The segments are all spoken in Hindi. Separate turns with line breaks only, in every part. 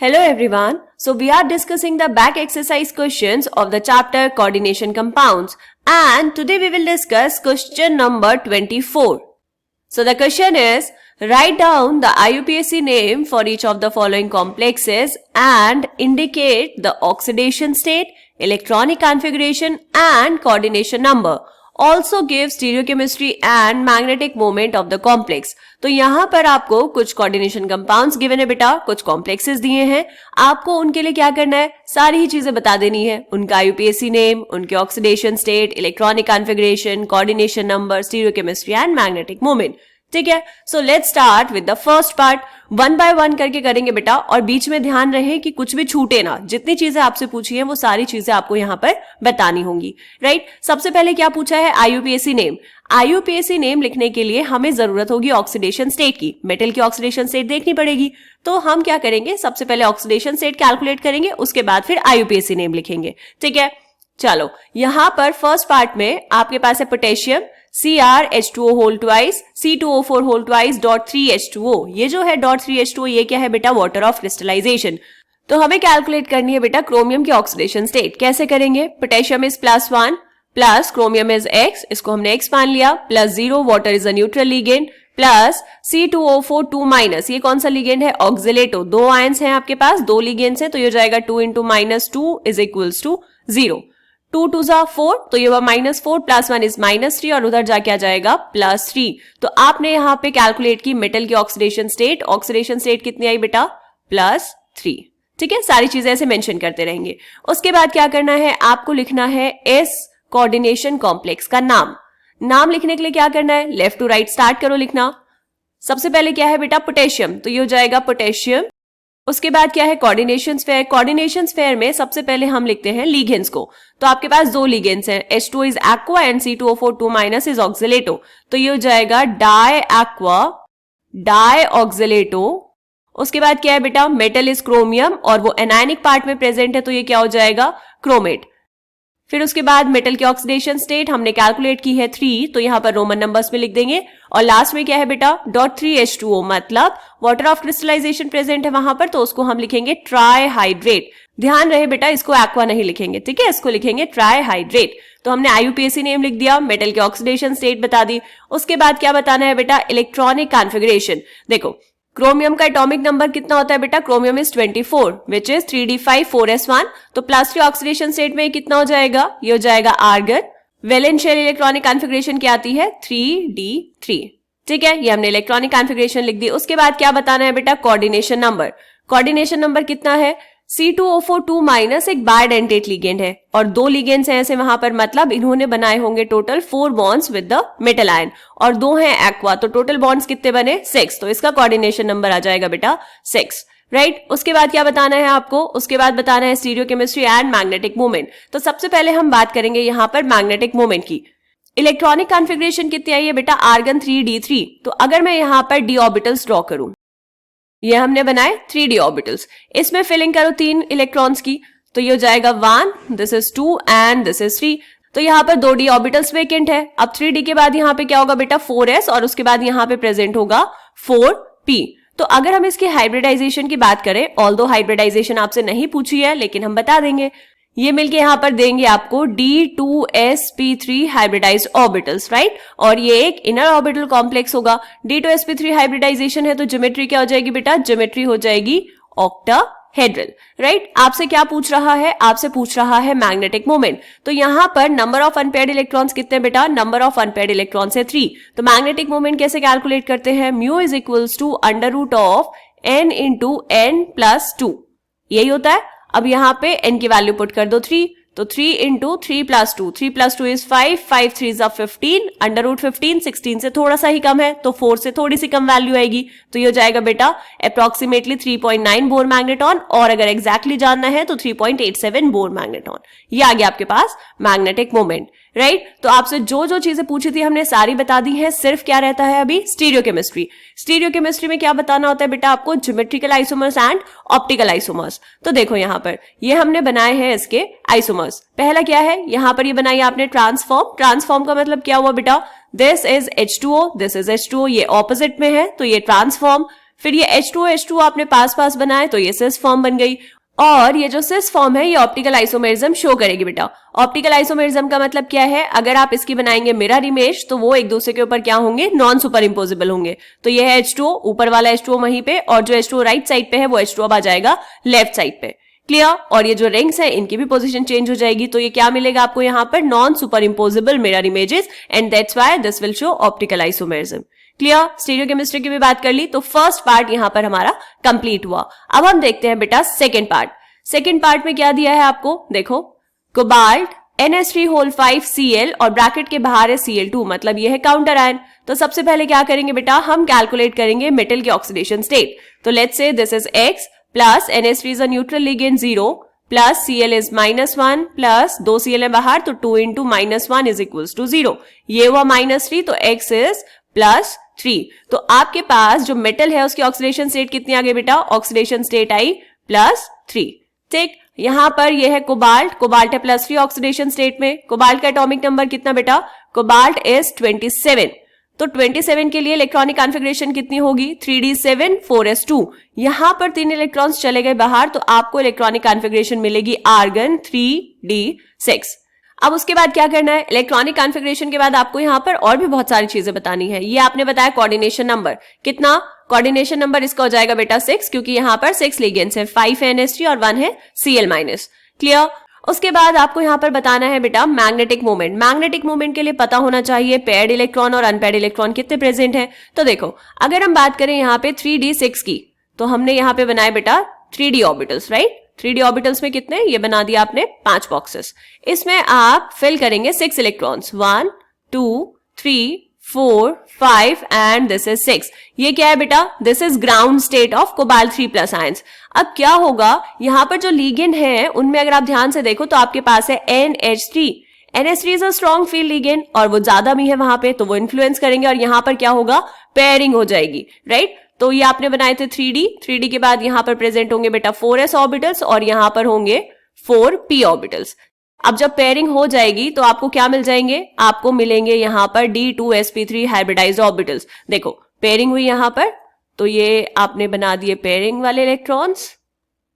Hello everyone. So we are discussing the back exercise questions of the chapter coordination compounds, and today we will discuss question number 24. So the question is, write down the IUPAC name for each of the following complexes and indicate the oxidation state, electronic configuration and coordination number. Also give stereochemistry and magnetic moment of the complex. तो यहाँ पर आपको कुछ कोऑर्डिनेशन कंपाउंड्स गिवन है बेटा, कुछ कॉम्प्लेक्सेस दिए हैं, आपको उनके लिए क्या करना है, सारी ही चीजें बता देनी है, उनका आईयूपीएसी नेम, उनके oxidation state, electronic configuration, coordination number, stereochemistry and magnetic moment. ठीक है, so let's start with the first part. One by one करके करेंगे बेटा, और बीच में ध्यान रहे कि कुछ भी छूटे ना. जितनी चीजें आपसे पूछी हैं वो सारी चीजें आपको यहाँ पर बतानी होंगी. राइट, सबसे पहले क्या पूछा है, आईयूपीएसी नेम. आईयूपीएसी नेम लिखने के लिए हमें जरूरत होगी ऑक्सीडेशन स्टेट की. मेटल की ऑक्सीडेशन स्टेट देखनी पड़ेगी, तो हम क्या करेंगे, सबसे पहले ऑक्सीडेशन स्टेट कैलकुलेट करेंगे, उसके बाद फिर आईयूपीएसी नेम लिखेंगे. ठीक है, चलो यहाँ पर फर्स्ट पार्ट में आपके पास है potassium CrH2O whole twice C2O4 whole twice .3H2O. ये जो है .3H2O ये क्या है बेटा, वाटर ऑफ क्रिस्टलाइजेशन. तो हमें कैलकुलेट करनी है बेटा क्रोमियम की ऑक्सीडेशन स्टेट. कैसे करेंगे, potassium is +1 plus chromium is X, इसको हमने X मान लिया, plus 0 water is a neutral ligand, plus C2O4 2-, ये कौन सा लिगेंड है, ऑक्सिलेटो. दो आयंस हैं आपके पास, दो लिगेंड्स हैं, तो ये जाएगा 2 × -2 इज इक्वल्स टू 0. 2 × 2 = 4, तो ये हुआ -4 प्लस 1 इज -3, और उधर जाके आ जाएगा +3. तो आपने यहाँ पे कैलकुलेट की मेटल की ऑक्सीडेशन स्टेट. ऑक्सीडेशन स्टेट कितनी आई बेटा, +3. ठीक है, सारी चीजें ऐसे मेंशन करते रहेंगे. उसके बाद क्या करना है, आपको लिखना है इस कोऑर्डिनेशन कॉम्प्लेक्स का नाम. नाम लिखने के लिए क्या करना है, लेफ्ट टू राइट स्टार्ट करो लिखना. सबसे पहले क्या है बेटा, पोटेशियम, तो ये हो जाएगा पोटेशियम. उसके बाद क्या है, कोऑर्डिनेशन स्फेयर. कोऑर्डिनेशन स्फेयर में सबसे पहले हम लिखते हैं लिगेंड्स को. तो आपके पास दो लिगेंड्स हैं, H2O is aqua and C2O4 2- is oxalato. तो ये हो जाएगा डाई एक्वा डाई ऑक्सिलेटो. उसके बाद क्या है बेटा, मेटल इज क्रोमियम और वो एनायनिक पार्ट में प्रेजेंट है, तो ये क्या हो जाएगा, क्रोमेट. फिर उसके बाद मेटल की ऑक्सीडेशन स्टेट हमने कैलकुलेट की है 3, तो यहां पर रोमन नंबर्स में लिख देंगे. और लास्ट में क्या है बेटा, .3H2O, मतलब वाटर ऑफ क्रिस्टलाइजेशन प्रेजेंट है वहां पर, तो उसको हम लिखेंगे ट्राईहाइड्रेट. ध्यान रहे बेटा, इसको एक्वा नहीं लिखेंगे, ठीक है, इसको लिखेंगे ट्राईहाइड्रेट. तो हमने आईयूपीएसी नेम लिख दिया, मेटल की ऑक्सीडेशन स्टेट बता दी. उसके बाद क्या बताना है बेटा, इलेक्ट्रॉनिक कॉन्फ़िगरेशन. देखो क्रोमियम का एटॉमिक नंबर कितना होता है बेटा, chromium is 24 which is 3d5 4s1. तो +3 ऑक्सीडेशन स्टेट में कितना हो जाएगा, ये हो जाएगा argon. Valence shell electronic configuration क्या आती है, 3d3. ठीक है, ये हमने इलेक्ट्रॉनिक कॉन्फ़िगरेशन लिख दी. उसके बाद क्या बताना है बेटा, कोऑर्डिनेशन नंबर. कोऑर्डिनेशन नंबर कितना है, C2O4 2- एक बायडेंटेट लिगेंड है और दो लिगेंड्स हैं ऐसे वहां पर, मतलब इन्होंने बनाए होंगे total 4 bonds with the metal ion, और दो हैं एक्वा, तो टोटल बॉन्ड्स कितने बने, 6. तो इसका कोऑर्डिनेशन नंबर आ जाएगा बेटा 6. राइट, उसके बाद क्या बताना है आपको, उसके बाद बताना है स्टीरियोकेमिस्ट्री एंड मैग्नेटिक मोमेंट. तो सबसे पहले हम बात करेंगे यहाँ पर मैग्नेटिक मोमेंट की. इलेक्ट्रॉनिक कॉन्फ़िगरेशन कितनी आई है बेटा, आर्गन 3d3. तो अगर मैं यहाँ पर d ऑर्बिटल्स ड्रॉ करूं, ये हमने बनाए 3d ऑर्बिटल्स, इसमें फिलिंग करो 3 इलेक्ट्रॉन्स की, तो ये हो जाएगा 1, this is 2 and this is 3. तो यहाँ पर 2d ऑर्बिटल्स वेकेंट है. अब 3d के बाद यहाँ पे क्या होगा बेटा, 4s, और उसके बाद यहाँ पे प्रेजेंट होगा 4p. तो अगर हम इसकी हाइब्रिडाइजेशन की बात करें, ऑल्दो हाइब्रिडाइजेशन आपसे नहीं पूछी है लेकिन हम बता देंगे, ये मिलके यहाँ पर देंगे आपको D2sp3 हाइब्रिडाइज्ड ऑर्बिटल्स. राइट, और ये एक इनर ऑर्बिटल कॉम्प्लेक्स होगा. D2sp3 हाइब्रिडाइजेशन है, तो ज्योमेट्री क्या हो जाएगी बेटा, ज्योमेट्री हो जाएगी ऑक्टाहेड्रल. राइट, आपसे क्या पूछ रहा है, आपसे पूछ रहा है मैग्नेटिक मोमेंट. तो यहाँ पर नंबर ऑफ अनपेयर्ड इलेक्ट्रॉन्स कितने बेटा, नंबर ऑफ अनपेयर्ड इलेक्ट्रॉन्स है 3. तो मैग्नेटिक मोमेंट कैसे कैलकुलेट करते हैं, mu is equals to √n × n+2, यही होता है. अब यहाँ पे n की वैल्यू पुट कर दो 3, तो 3 × 3+2, 3+2 इज 5, 5 3 इज 15, √15 16 से थोड़ा सा ही कम है, तो 4 से थोड़ी सी कम वैल्यू आएगी, तो ये हो जाएगा बेटा अप्रोक्सीमेटली 3.9 बोर मैग्नेटॉन, और अगर एग्जैक्टली जानना है तो 3.87 बोर मैग्नेटॉन. ये आ गया आपके पास मैग्नेटिक मोमेंट. राइट, तो आपसे जो जो चीजें पूछी थी हमने सारी बता दी है. सिर्फ क्या रहता है अभी, स्टीरियोकेमिस्ट्री. स्टीरियोकेमिस्ट्री में क्या बताना होता है बेटा आपको, geometrical isomers and optical isomers. तो देखो यहाँ पर ये हमने बनाए हैं इसके आइसोमर्स. पहला क्या है, यहाँ पर ये बनाई आपने ट्रांसफॉर्म. ट्रांसफॉर्म का मतलब क्या हुआ बेटा, this is H2O, this is H2O, ये ऑपोजिट में है, तो ये ट्रांसफॉर्म. फिर ये H2O आपने पास पास बनाए तो ये सिस फॉर्म बन गई, और ये जो सिस फॉर्म है ये ऑप्टिकल आइसोमेरिज्म शो करेगी बेटा। ऑप्टिकल आइसोमेरिज्म का मतलब क्या है, अगर आप इसकी बनाएंगे मिरर इमेज तो वो एक दूसरे के ऊपर क्या होंगे, नॉन सुपर इम्पोजिबल होंगे। तो ये है H2O, ऊपर वाला H2O वहीं पे, और जो H2O राइट साइड पे है वो H2O आ जाएगा लेफ्ट साइड पे। क्लियर? और ये जो रिंग्स है इनकी भी पोजीशन चेंज हो जाएगी, तो ये क्या मिलेगा आपको यहाँ पर, non super imposable mirror images, and that's why this will show optical isomerism. Clear? Stereochemistry की भी बात कर ली, तो फर्स्ट पार्ट यहाँ पर हमारा कंप्लीट हुआ। अब हम देखते हैं बेटा सेकेंड पार्ट। सेकेंड पार्ट में क्या दिया है आपको, देखो, कोबाल्ट NH3 5Cl और ब्रैकेट के बाहर है Cl2, मतलब ये है काउंटर आयन। तो सबसे पहले क्या करेंगे बेटा, हम कैलकुलेट करेंगे मेटल की ऑक्सीडेशन स्टेट। तो let's say this is X plus NH3 is a neutral ligand 0 plus Cl is -1 plus 2 Cl है बाहर, तो 2 इंटू -1 इज इक्वल्स टू 0। ये हुआ -3, तो X इज +3। तो आपके पास जो मेटल है उसकी ऑक्सीडेशन स्टेट कितनी आ गई बेटा, ऑक्सीडेशन स्टेट आई +3। ठीक, यहां पर ये है कोबाल्ट, कोबाल्ट है +3 ऑक्सीडेशन स्टेट में। कोबाल्ट का एटॉमिक नंबर कितना बेटा, कोबाल्ट इज 27। तो 27 के लिए इलेक्ट्रॉनिक कॉन्फ़िगरेशन कितनी होगी, 3d7 4s2। यहां पर 3 इलेक्ट्रॉन्स चले गए बाहर, तो आपको इलेक्ट्रॉनिक कॉन्फ़िगरेशन मिलेगी आर्गन 3d6। अब उसके बाद क्या करना है, इलेक्ट्रॉनिक कॉन्फ़िगरेशन के बाद आपको यहाँ पर और भी बहुत सारी चीजें बतानी है। ये आपने बताया कोऑर्डिनेशन नंबर कितना, कोऑर्डिनेशन नंबर इसका हो जाएगा बेटा 6, क्योंकि यहाँ पर 6 लिगेंड्स है, 5 है NH3 और 1 है Cl-। क्लियर? उसके बाद आपको यहाँ पर बताना है बेटा मैग्नेटिक मोमेंट। मैग्नेटिक मोमेंट के लिए पता होना चाहिए पेयर्ड इलेक्ट्रॉन और अनपेयर्ड इलेक्ट्रॉन कितने प्रेजेंट हैं। तो देखो, अगर हम बात करें यहाँ पे 3d6 की, तो हमने यहाँ पे बनाए बेटा 3d orbitals, right. 3d orbitals में कितने, ये बना दिया आपने 5 बॉक्सेस। इसमें आप फिल करेंगे 6 इलेक्ट्रॉन्स, 1 2 3 4 5 एंड दिस इज 6। ये क्या है बेटा, this is ground state of cobalt 3+ ions. अब क्या होगा, यहां पर जो लिगेंड है उनमें अगर आप ध्यान से देखो तो आपके पास है NH3। NH3 is a strong field ligand और वो ज्यादा भी है वहां पे, तो वो इन्फ्लुएंस करेंगे और यहां पर क्या होगा, पेयरिंग हो जाएगी, राइट। तो ये आपने बनाए थे 3D के बाद यहां पर प्रेजेंट होंगे बेटा 4s ऑर्बिटल्स और यहां पर होंगे 4p ऑर्बिटल्स। अब जब पेयरिंग हो जाएगी तो आपको क्या मिल जाएंगे, आपको मिलेंगे यहां पर D2sp3 हाइब्रिडाइज्ड ऑर्बिटल्स। देखो पेयरिंग हुई यहां पर, तो ये आपने बना दिए पेयरिंग वाले इलेक्ट्रॉन्स,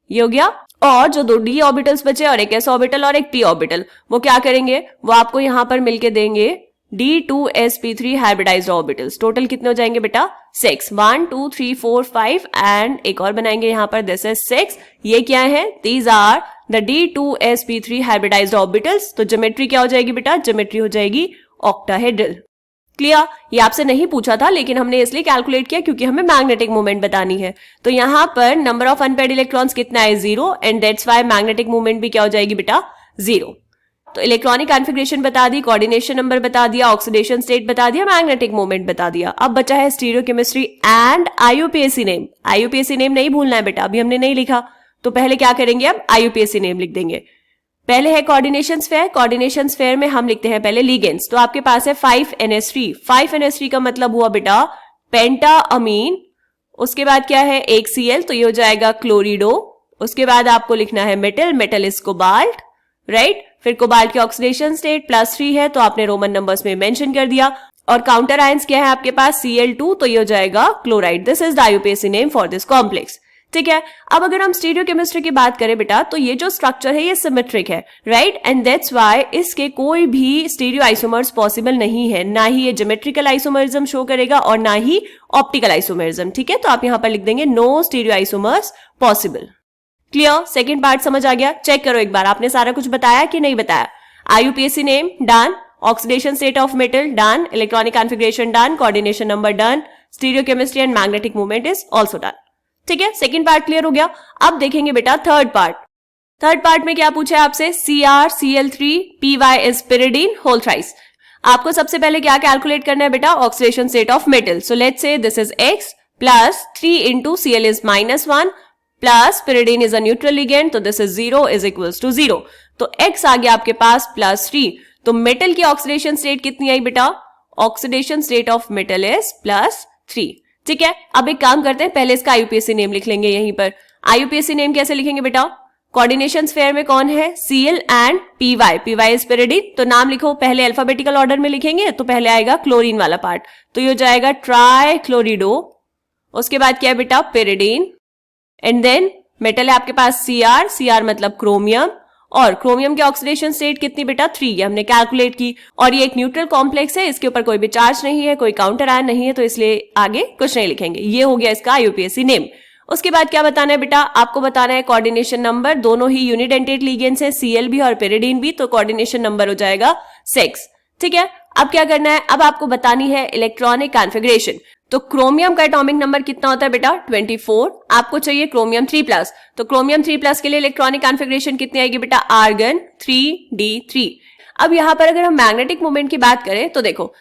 ये हो गया। और जो 2 d ऑर्बिटल्स बचे और एक s ऑर्बिटल और एक p ऑर्बिटल, वो क्या करेंगे, वो आपको यहां पर मिलके देंगे D2sp3 हाइब्रिडाइज्ड ऑर्बिटल्स। टोटल कितने हो जाएंगे बेटा 6, 1 2 3 4 5 एंड एक और बनाएंगे यहां पर, दिस इज 6। ये क्या है, these are the D2sp3 hybridized orbitals. तो ज्योमेट्री क्या हो जाएगी बेटा, ज्योमेट्री हो जाएगी ऑक्टाहेड्रल। क्लियर? ये आपसे नहीं पूछा था लेकिन हमने इसलिए कैलकुलेट किया क्योंकि हमें मैग्नेटिक मोमेंट बतानी है। तो यहां पर नंबर ऑफ अनपेयर्ड इलेक्ट्रॉन्स कितना है, 0, and that's why magnetic moment भी क्या हो जाएगी बेटा, 0। तो इलेक्ट्रॉनिक कॉन्फ़िगरेशन बता दी, कोऑर्डिनेशन नंबर बता दिया, ऑक्सीडेशन स्टेट बता दिया, मैग्नेटिक मोमेंट बता दिया। अब बचा है stereochemistry and IUPAC name. IUPAC name नहीं भूलना है बेटा, अभी हमने नहीं लिखा, तो पहले क्या करेंगे, अब IUPAC नेम लिख देंगे। पहले है कोऑर्डिनेशन स्फीयर, कोऑर्डिनेशन स्फीयर में हम लिखते हैं पहले लिगेंड्स। तो आपके पास है 5NH3। 5NH3 का मतलब हुआ बेटा पेंटा अमीन। उसके बाद क्या है, एक Cl, तो ये हो जाएगा क्लोरिडो। उसके बाद आपको लिखना है metal, metal is cobalt, right. फिर कोबाल्ट की ऑक्सीडेशन स्टेट +3 है, तो आपने रोमन नंबर्स में मेंशन कर दिया। और काउंटर आयंस क्या है आपके पास, Cl2, तो ये हो जाएगा chloride. This is the IUPAC name for this complex. ठीक है, अब अगर हम स्टीरियोकेमिस्ट्री की बात करें बेटा, तो ये जो स्ट्रक्चर है ये सिमेट्रिक है, राइट, एंड दैट्स व्हाई इसके कोई भी स्टीरियो आइसोमर्स पॉसिबल नहीं है। ना ही ये ज्योमेट्रिकल आइसोमरिज्म शो करेगा और ना ही ऑप्टिकल आइसोमरिज्म। ठीक है, तो आप यहां पर लिख देंगे no stereo isomers possible. Clear? Second part समझ आ गया? चेक करो एक बार, आपने सारा कुछ बताया कि नहीं बताया। IUPAC name done, oxidation state of metal done, electronic configuration done, coordination number done, stereochemistry and magnetic movement is also done. ठीक है, सेकेंड पार्ट क्लियर हो गया। अब देखेंगे बेटा थर्ड पार्ट। थर्ड पार्ट में क्या पूछा है आपसे, CrCl3 py is pyridine whole thrice. आपको सबसे पहले क्या कैलकुलेट करना है बेटा, oxidation state of metal. So let's say this is X plus 3 into Cl is -1 plus pyridine is a neutral ligand, तो this is 0 is equals to 0। तो X आ गया आपके पास +3। तो मेटल की ऑक्सीडेशन स्टेट कितनी आई बेटा, oxidation state of metal is +3। ठीक है, अब एक काम करते हैं, पहले इसका IUPAC नेम लिख लेंगे यहीं पर। IUPAC नेम कैसे लिखेंगे बेटा, कोऑर्डिनेशन स्फीयर में कौन है, Cl and py is pyridine। तो नाम लिखो, पहले अल्फाबेटिकल ऑर्डर में लिखेंगे, तो पहले आएगा क्लोरीन वाला पार्ट, तो ये हो जाएगा ट्राई क्लोरिडो उसके बाद क्या है बेटा, pyridine, एंड देन मेटल है आपके पास Cr मतलब क्रोमियम, और क्रोमियम की ऑक्सीडेशन स्टेट कितनी बेटा, 3, ये हमने कैलकुलेट की, और ये एक न्यूट्रल कॉम्प्लेक्स है, इसके ऊपर कोई भी चार्ज नहीं है, कोई काउंटर आयन नहीं है, तो इसलिए आगे कुछ नहीं लिखेंगे। ये हो गया इसका IUPAC नेम। उसके बाद क्या बताना है बेटा, आपको बताना है कोऑर्डिनेशन नंबर, दोनों ही यूनिडेंटेड लिगेंड्स हैं, Cl भी और pyridine भी, तो कोऑर्डिनेशन नंबर हो जाएगा 6। ठीक है, अब क्या करना है, अब आपको बतानी है इलेक्ट्रॉनिक कॉन्फ़िगरेशन। तो क्रोमियम का एटॉमिक नंबर कितना होता है बेटा, 24। आपको चाहिए क्रोमियम 3+, तो क्रोमियम 3+ के लिए इलेक्ट्रॉनिक कॉन्फ़िगरेशन कितनी आएगी बेटा, आर्गन 3d3। अब यहां पर अगर हम मैग्नेटिक मोमेंट की बात करें तो देखो,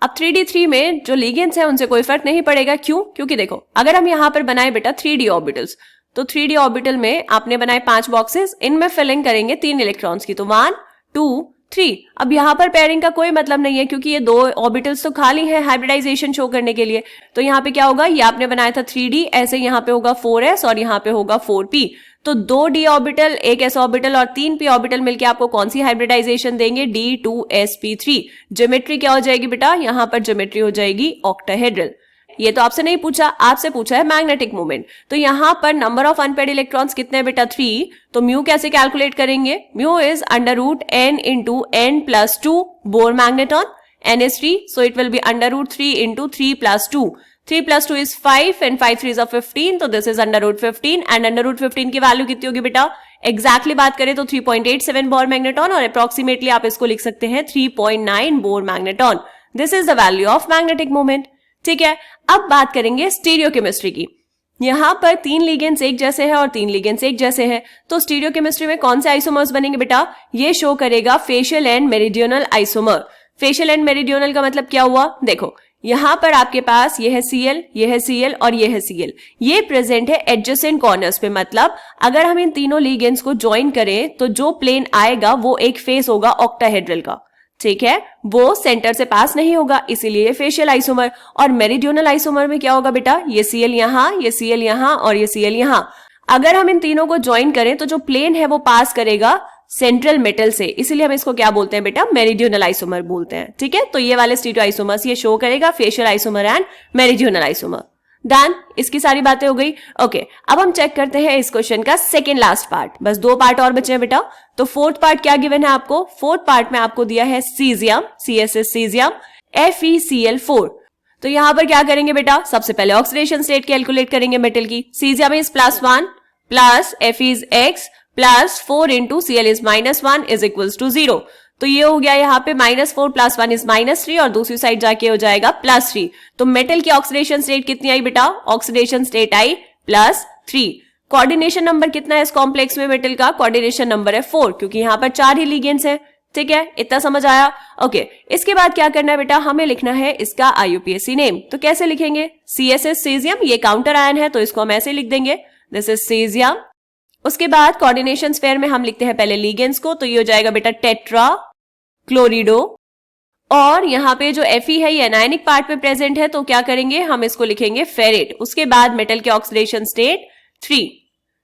अब 3d3 में जो लिगेंड्स हैं उनसे कोई फर्क नहीं पड़ेगा। क्यों? क्योंकि देखो, अगर हम यहां पर बनाए बेटा 3d ऑर्बिटल्स, तो 3d ऑर्बिटल में आपने बनाए 5 बॉक्सेस, इनमें फिलिंग करेंगे 3 इलेक्ट्रॉन्स की, तो 1 2 3। अब यहाँ पर पेयरिंग का कोई मतलब नहीं है, क्योंकि ये 2 ऑर्बिटल्स तो खाली हैं हाइब्रिडाइजेशन शो करने के लिए। तो यहाँ पे क्या होगा, ये आपने बनाया था 3d, ऐसे यहाँ पे होगा 4s और यहाँ पे होगा 4p। तो 2d ऑर्बिटल, एक s ऑर्बिटल और 3p ऑर्बिटल मिलके आपको कौन सी हाइब्रिडाइजेशन देंगे, d2sp3। ज्योमेट्री क्या हो जाएगी बेटा, यहाँ पर ज्योमेट्री हो जाएगी ऑक्टाहेड्रल। ये तो आपसे नहीं पूछा, आपसे पूछा है मैग्नेटिक मोमेंट। तो यहां पर नंबर ऑफ अनपेयर्ड इलेक्ट्रॉन्स कितने हैं बेटा, 3। तो म्यू कैसे कैलकुलेट करेंगे, mu is √n into n plus 2 bore magneton, n is 3, so it will be √3 into 3 plus 2. 3 plus 2 is 5 and 5 3 is 15, तो this is √15 and √15 की वैल्यू कितनी होगी बेटा, एग्जैक्टली बात करें तो 3.87 बोर मैग्नेटॉन, और अप्रोक्सीमेटली आप इसको लिख सकते हैं 3.9 bore magneton. This is the value of magnetic moment. ठीक है, अब बात करेंगे स्टीरियोकेमिस्ट्री की। यहां पर 3 लिगेंड्स एक जैसे हैं और 3 लिगेंड्स एक जैसे हैं, तो स्टीरियोकेमिस्ट्री में कौन से आइसोमर्स बनेंगे बेटा, ये शो करेगा facial and meridional isomer. Facial and meridional का मतलब क्या हुआ, देखो यहां पर आपके पास ये है Cl, ये है Cl और ये है Cl, ये प्रेजेंट है एडजेसेंट कॉर्नर्स पे। मतलब अगर हम इन तीनों लिगेंड्स को ज्वाइन करें तो जो प्लेन आएगा वो एक फेस होगा ऑक्टाहेड्रल का। ठीक है, वो सेंटर से पास नहीं होगा, इसीलिए फेशियल आइसोमर। और मेरिडियनल आइसोमर में क्या होगा बेटा, ये Cl यहां, ये Cl यहां और ये Cl यहां। अगर हम इन तीनों को ज्वाइन करें तो जो प्लेन है वो पास करेगा सेंट्रल मेटल से, इसीलिए हम इसको क्या बोलते हैं बेटा, मेरिडियनल आइसोमर बोलते हैं। ठीक है, तो ये वाले स्टीरियो आइसोमर्स ये शो करेगा facial isomer and meridional isomer. Done, इसकी सारी बातें हो गई। ओके, अब हम चेक करते हैं इस क्वेश्चन का सेकेंड लास्ट पार्ट। बस 2 पार्ट और बचे हैं बेटा। तो फोर्थ पार्ट क्या गिवन है आपको, फोर्थ पार्ट में आपको दिया है सीजियम, CSS सीजियम, FeCl4। तो यहां पर क्या करेंगे बेटा, सबसे पहले ऑक्सीडेशन स्टेट कैलकुलेट करेंगे मेटल की। Caesium is +1 plus Fe is x plus 4 into Cl is -1 is equals to 0। तो ये हो गया यहाँ पे -4 + 1 इज -3 और दूसरी साइड जाके हो जाएगा +3। तो मेटल की ऑक्सीडेशन स्टेट कितनी आई बेटा, ऑक्सीडेशन स्टेट आई +3। कोऑर्डिनेशन नंबर कितना है इस कॉम्प्लेक्स में मेटल का, कोऑर्डिनेशन नंबर है 4, क्योंकि यहाँ पर 4 ही लिगेंड्स हैं। ठीक है, इतना समझ आया। ओके, इसके बाद क्या करना है बेटा, हमें लिखना है इसका IUPAC नेम। तो कैसे लिखेंगे, CSS सीजियम, ये काउंटर आयन है तो इसको हम ऐसे लिख देंगे, दिस इज सीजियम। उसके बाद कोऑर्डिनेशन स्फेयर में हम लिखते हैं पहले लिगेंड्स को, तो ये हो जाएगा बेटा टेट्रा क्लोरिडो, और यहाँ पे जो Fe है ये एनायनिक पार्ट पे प्रेजेंट है, तो क्या करेंगे, हम इसको लिखेंगे फेरेट। उसके बाद मेटल के ऑक्सीडेशन स्टेट 3।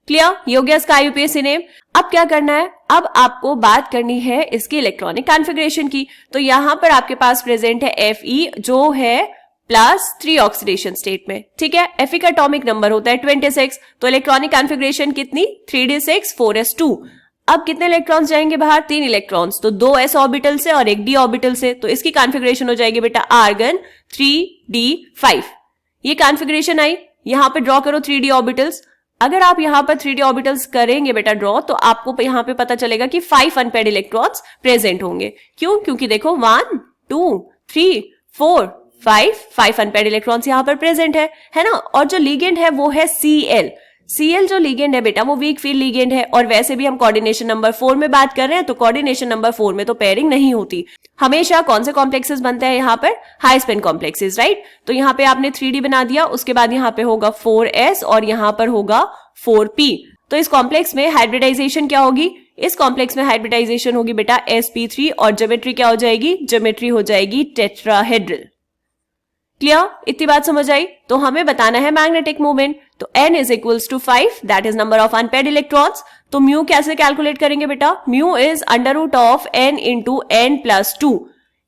क्लियर, ये हो गया इसका IUPAC नेम। अब क्या करना है, अब आपको बात करनी है इसकी इलेक्ट्रॉनिक कॉन्फ़िगरेशन की। तो यहां पर आपके पास प्रेजेंट है Fe जो है +3 ऑक्सीडेशन स्टेट में। ठीक है, Fe का एटॉमिक नंबर होता है 26। तो इलेक्ट्रॉनिक कॉन्फ़िगरेशन कितनी, 3d6 4s2। अब कितने इलेक्ट्रॉन्स जाएंगे बाहर, 3 इलेक्ट्रॉन्स, तो 2 s ऑर्बिटल से और एक d ऑर्बिटल से। तो इसकी कॉन्फ़िगरेशन हो जाएगी बेटा आर्गन 3d5। ये कॉन्फ़िगरेशन आई, यहां पे ड्रॉ करो 3d ऑर्बिटल्स। अगर आप यहां पर 3d ऑर्बिटल्स करेंगे बेटा ड्रॉ, तो आपको यहां पे पता चलेगा कि 5 अनपेयर्ड इलेक्ट्रॉन्स प्रेजेंट होंगे। क्यों, क्योंकि देखो 1 2 3 4 5 अनपेयर्ड इलेक्ट्रॉन्स यहां पर प्रेजेंट है ना। और जो लिगेंड है वो है Cl जो लिगेंड है बेटा वो वीक फील्ड लिगेंड है। और वैसे भी हम कोऑर्डिनेशन नंबर 4 में बात कर रहे हैं, तो कोऑर्डिनेशन नंबर 4 में तो पेयरिंग नहीं होती। हमेशा कौन से कॉम्प्लेक्सेस बनते हैं यहाँ पर, हाई स्पिन कॉम्प्लेक्सेस, राइट। तो यहाँ पे आपने 3d बना दिया, उसके बाद यहाँ पे होगा 4s और यहाँ पर होगा 4p। तो इस कॉम्प्लेक्स में हाइब्रिडाइजेशन क्या होगी, इस कॉम्प्लेक्स में हाइब्रिडाइजेशन होगी बेटा sp3 और ज्योमेट्री क्या हो जाएगी, ज्योमेट्री हो जाएगी टेट्राहेड्रल। क्लियर, इतनी बात समझ आई। तो हमें बताना है मैग्नेटिक मोमेंट। तो n is equals to 5, that is number of unpaired electrons. तो म्यू कैसे कैलकुलेट करेंगे बेटा, mu is √n into n + 2।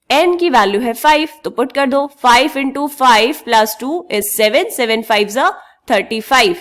n की वैल्यू है 5, तो पुट कर दो 5 इंटू 5 प्लस 2 इज 7, 7 5 35,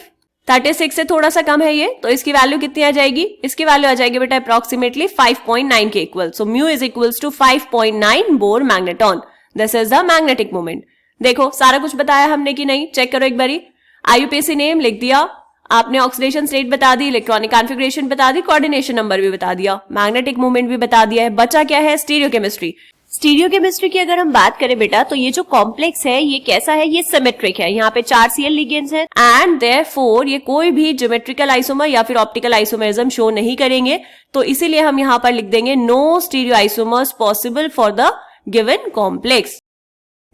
36 से थोड़ा सा कम है ये, तो इसकी वैल्यू कितनी आ जाएगी, इसकी वैल्यू आ जाएगी बेटा अप्रोक्सीमेटली 5.9 के equal. So mu is equals to 5.9 Bohr magneton. This is the magnetic moment. देखो सारा कुछ बताया हमने कि नहीं, चेक करो एक बारी। आईयूपीएसी नेम लिख दिया आपने, ऑक्सीडेशन स्टेट बता दी, इलेक्ट्रॉनिक कॉन्फ़िगरेशन बता दी, कोऑर्डिनेशन नंबर भी बता दिया, मैग्नेटिक मोमेंट भी बता दिया है। बचा क्या है, स्टीरियोकेमिस्ट्री। स्टीरियोकेमिस्ट्री की अगर हम बात करें बेटा, तो ये जो कॉम्प्लेक्स है ये कैसा है, ये सिमेट्रिक है। यहाँ पे 4 Cl लिगेंड्स हैं एंड देयरफॉर ये कोई भी ज्योमेट्रिकल आइसोमर या फिर ऑप्टिकल आइसोमरिज्म शो नहीं करेंगे, तो इसीलिए हम यहाँ पर लिख देंगे no stereo isomers possible for the given complex.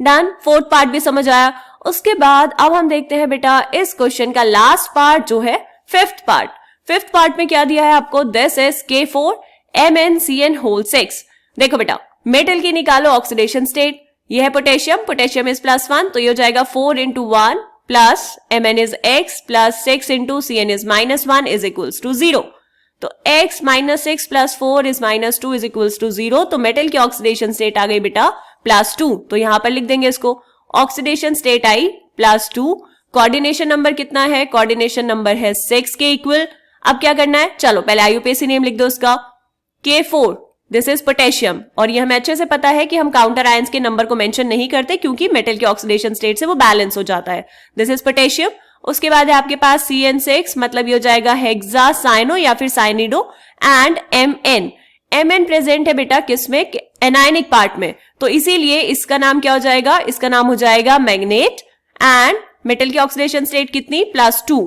Done, fourth part भी समझ आया। उसके बाद अब हम देखते हैं बेटा इस क्वेश्चन का लास्ट पार्ट जो है फिफ्थ पार्ट। फिफ्थ पार्ट में क्या दिया है आपको, दिस इज K4MnCn होल 6। देखो बेटा मेटल की निकालो ऑक्सीडेशन स्टेट, ये है पोटेशियम, पोटेशियम इज +1, तो ये हो जाएगा 4 into 1 plus Mn is x plus 6 into Cn is -1 is equals to 0। तो x minus 6 plus 4 is -2 is equals to 0। तो मेटल की ऑक्सीडेशन स्टेट आ गई बेटा +2, तो यहां पर लिख देंगे इसको, ऑक्सीडेशन स्टेट आई +2। कोऑर्डिनेशन नंबर कितना है, कोऑर्डिनेशन नंबर है 6 के इक्वल। अब क्या करना है, चलो पहले आईयूपीएसी नेम लिख दो उसका, K4 दिस इज पोटेशियम, और ये हमें अच्छे से पता है कि हम काउंटर आयंस के नंबर को मेंशन नहीं करते क्योंकि मेटल के ऑक्सीडेशन स्टेट से वो बैलेंस हो जाता है। This is potassium. उसके बाद है आपके पास CN6, मतलब ये हो जाएगा हेक्सा साइनो या फिर साइनिडो, एंड Mn प्रेजेंट है बेटा किसमें, एनायनिक पार्ट में, तो इसीलिए इसका नाम क्या हो जाएगा, इसका नाम हो जाएगा मैग्नेट। एंड मेटल की ऑक्सीडेशन स्टेट कितनी, +2।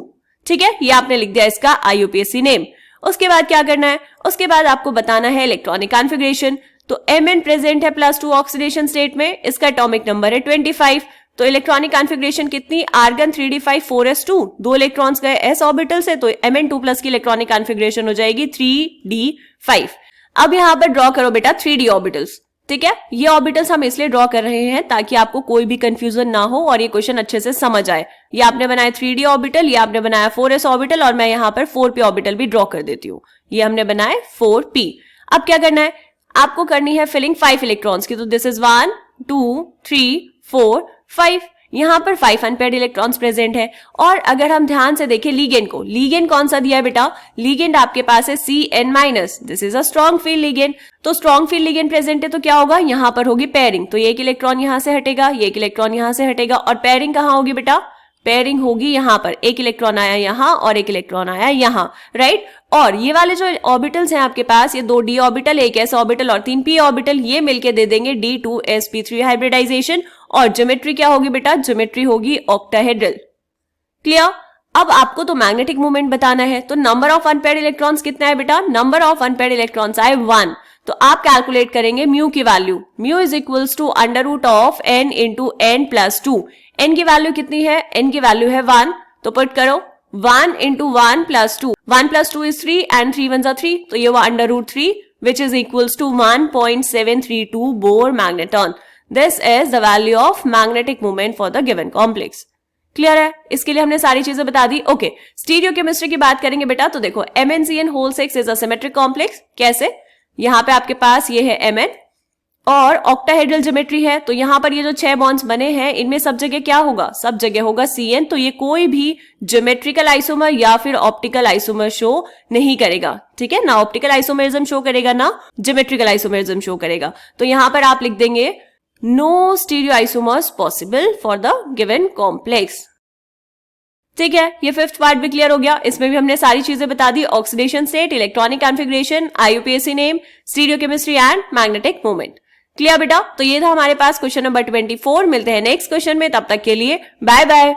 ठीक है, ये आपने लिख दिया इसका आईयूपीएसी नेम। उसके बाद क्या करना है, उसके बाद आपको बताना है इलेक्ट्रॉनिक कॉन्फ़िगरेशन। तो Mn प्रेजेंट है +2 ऑक्सीडेशन स्टेट में, इसका एटॉमिक नंबर है 25। तो इलेक्ट्रॉनिक कॉन्फ़िगरेशन कितनी, आर्गन 3d5 4s2, 2 इलेक्ट्रॉन्स गए s ऑर्बिटल से, तो Mn2+ की इलेक्ट्रॉनिक कॉन्फ़िगरेशन हो जाएगी 3d5। अब यहां पर ड्रॉ करो बेटा 3d ऑर्बिटल्स। ठीक है, ये ऑर्बिटल्स हम इसलिए ड्रॉ कर रहे हैं ताकि आपको कोई भी कंफ्यूजन ना हो और ये क्वेश्चन अच्छे से समझ आए। ये आपने बनाया 3d ऑर्बिटल, ये आपने बनाया 4s ऑर्बिटल, और मैं यहाँ पर 4p ऑर्बिटल भी ड्रॉ कर देती हूँ। ये हमने बनाए 4p। अब क्या करना है, आपको करनी है फिलिंग 5 इलेक्ट्रॉन्स की। तो दिस इज 1 2 3 4 5, यहाँ पर 5 अनपेयर्ड इलेक्ट्रॉन्स प्रेजेंट है। और अगर हम ध्यान से देखें लीगेंड को, लीगेंड कौन सा दिया है बेटा, लीगेंड आपके पास है Cn-, this is a strong field ligand. तो स्ट्रॉन्ग फील्ड लीगेंड प्रेजेंट है तो क्या होगा, यहाँ पर होगी पेयरिंग, तो ये एक इलेक्ट्रॉन यहाँ से हटेगा, ये एक इलेक्ट्रॉन यहाँ से हटेगा, और पेयरिंग कहाँ होगी बेटा, पेयरिंग होगी यहाँ पर, एक इलेक्ट्रॉन आया यहाँ और एक इलेक्ट्रॉन आया यहाँ, राइट। और ये वाले जो ऑर्बिटल्स हैं आपके पास, ये 2 d ऑर्बिटल, एक s ऑर्बिटल और 3 p ऑर्बिटल, ये मिलके दे देंगे d2sp3 हाइब्रिडाइजेशन। और ज्योमेट्री क्या होगी बेटा, ज्योमेट्री होगी ऑक्टाहेड्रल। क्लियर। अब आपको तो मैग्नेटिक मोमेंट बताना है, तो नंबर ऑफ अनपेयर्ड इलेक्ट्रॉन्स कितना है बेटा, नंबर ऑफ अनपेयर्ड इलेक्ट्रॉन्स आए 1। तो आप कैलकुलेट करेंगे म्यू की value, mu is equals to √n into n+2। n की वैल्यू कितनी है, n की वैल्यू है 1, तो पुट करो 1 into 1 + 2, 1 + 2 is 3 and 3 1s are 3, तो ये हुआ √3 which is equals to 1.732 Bohr magneton. This is the value of magnetic moment for the given complex. Clear है, इसके लिए हमने सारी चीजें बता दी। ओके, स्टीरियोकेमिस्ट्री की बात करेंगे बेटा, तो देखो MnCn whole 6 is a symmetric complex. कैसे, यहाँ पे आपके पास ये है Mn और ऑक्टाहेड्रल ज्योमेट्री है, तो यहाँ पर ये जो 6 बॉन्ड्स बने हैं इनमें सब जगह क्या होगा, सब जगह होगा Cn। तो ये कोई भी ज्योमेट्रिकल आइसोमर या फिर ऑप्टिकल आइसोमर शो नहीं करेगा। ठीक है ना, ऑप्टिकल आइसोमरिज्म शो करेगा ना ज्योमेट्रिकल आइसोमरिज्म शो करेगा। तो यहाँ पर आप लिख देंगे no stereo isomers possible for the given complex. ठीक है, ये फिफ्थ पार्ट भी क्लियर हो गया। इसमें भी हमने सारी चीजें बता दी, oxidation state, electronic configuration, IUPAC name, stereochemistry and magnetic moment. Clear बेटा, तो ये था हमारे पास क्वेश्चन नंबर 24। मिलते हैं नेक्स्ट क्वेश्चन में, तब तक के लिए बाय बाय।